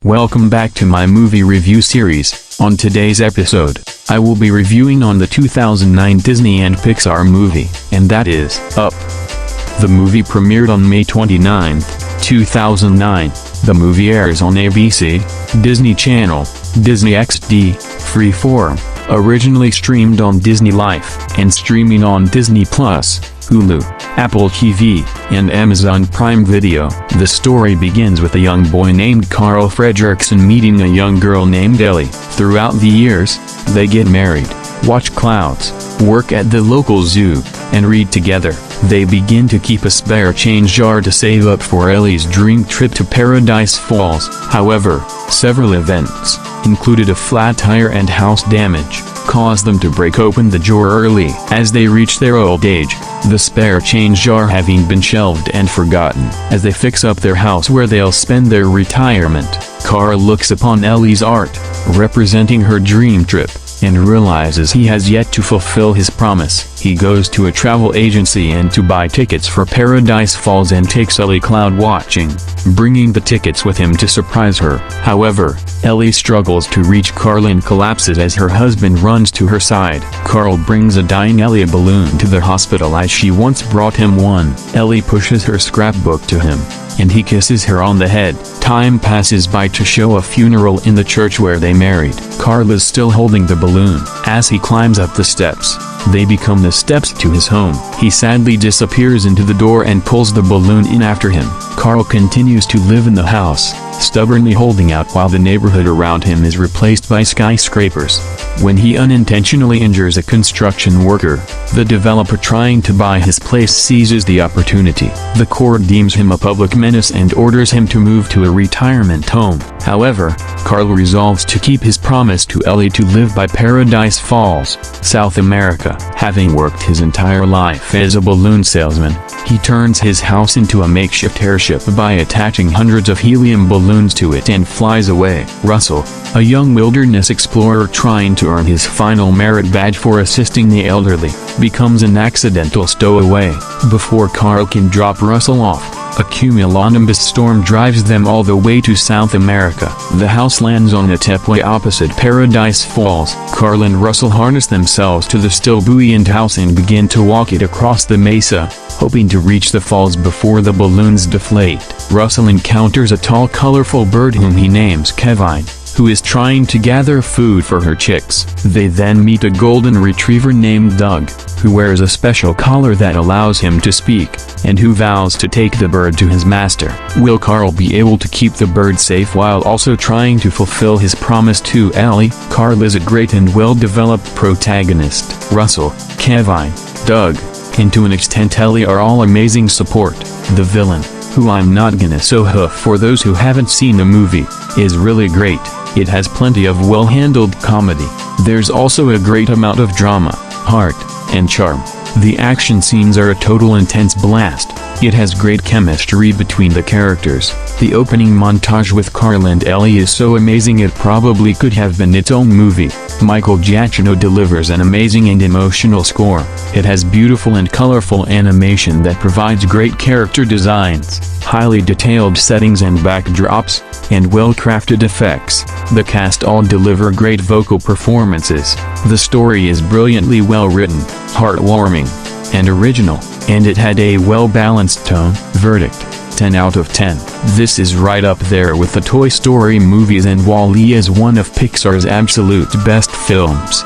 Welcome back to my movie review series. On today's episode, I will be reviewing on the 2009 Disney and Pixar movie, and that is Up. The movie premiered on May 29, 2009. The movie airs on ABC, Disney Channel, Disney XD, Freeform, originally streamed on Disney Life, and streaming on Disney+, Hulu, Apple TV, and Amazon Prime Video. The story begins with a young boy named Carl Fredricksen meeting a young girl named Ellie. Throughout the years, they get married, watch clouds, work at the local zoo, and read together. They begin to keep a spare change jar to save up for Ellie's dream trip to Paradise Falls. However, several events, included a flat tire and house damage, cause them to break open the jar early. As they reach their old age, the spare change jar having been shelved and forgotten. As they fix up their house where they'll spend their retirement, Carl looks upon Ellie's art, representing her dream trip, and realizes he has yet to fulfill his promise. He goes to a travel agency and to buy tickets for Paradise Falls and takes Ellie cloud watching, bringing the tickets with him to surprise her. However, Ellie struggles to reach Carl and collapses as her husband runs to her side. Carl brings a dying Ellie balloon to the hospital as she once brought him one. Ellie pushes her scrapbook to him, and he kisses her on the head. Time passes by to show a funeral in the church where they married. Carl is still holding the balloon. As he climbs up the steps, they become the steps to his home. He sadly disappears into the door and pulls the balloon in after him. Carl continues to live in the house, stubbornly holding out while the neighborhood around him is replaced by skyscrapers. When he unintentionally injures a construction worker, the developer trying to buy his place seizes the opportunity. The court deems him a public menace and orders him to move to a retirement home. However, Carl resolves to keep his promise to Ellie to live by Paradise Falls, South America. Having worked his entire life as a balloon salesman, he turns his house into a makeshift airship by attaching hundreds of helium balloons to it and flies away. Russell, a young wilderness explorer trying to earn his final merit badge for assisting the elderly, becomes an accidental stowaway. Before Carl can drop Russell off, a cumulonimbus storm drives them all the way to South America. The house lands on a tepway opposite Paradise Falls. Carl and Russell harness themselves to the still buoyant house and begin to walk it across the mesa, hoping to reach the falls before the balloons deflate. Russell encounters a tall colorful bird whom he names Kevine, who is trying to gather food for her chicks. They then meet a golden retriever named Doug, who wears a special collar that allows him to speak, and who vows to take the bird to his master. Will Carl be able to keep the bird safe while also trying to fulfill his promise to Ellie? Carl is a great and well-developed protagonist. Russell, Kevine, Doug, and to an extent Ellie are all amazing support. The villain, who I'm not gonna hoof for those who haven't seen the movie, is really great. It has plenty of well-handled comedy. There's also a great amount of drama, heart, and charm. The action scenes are a total intense blast. It has great chemistry between the characters. The opening montage with Carl and Ellie is so amazing it probably could have been its own movie. Michael Giacchino delivers an amazing and emotional score. It has beautiful and colorful animation that provides great character designs, highly detailed settings and backdrops, and well-crafted effects. The cast all deliver great vocal performances. The story is brilliantly well-written, heartwarming, and original, and it had a well-balanced tone. Verdict: 10 out of 10. This is right up there with the Toy Story movies and Wall-E as one of Pixar's absolute best films.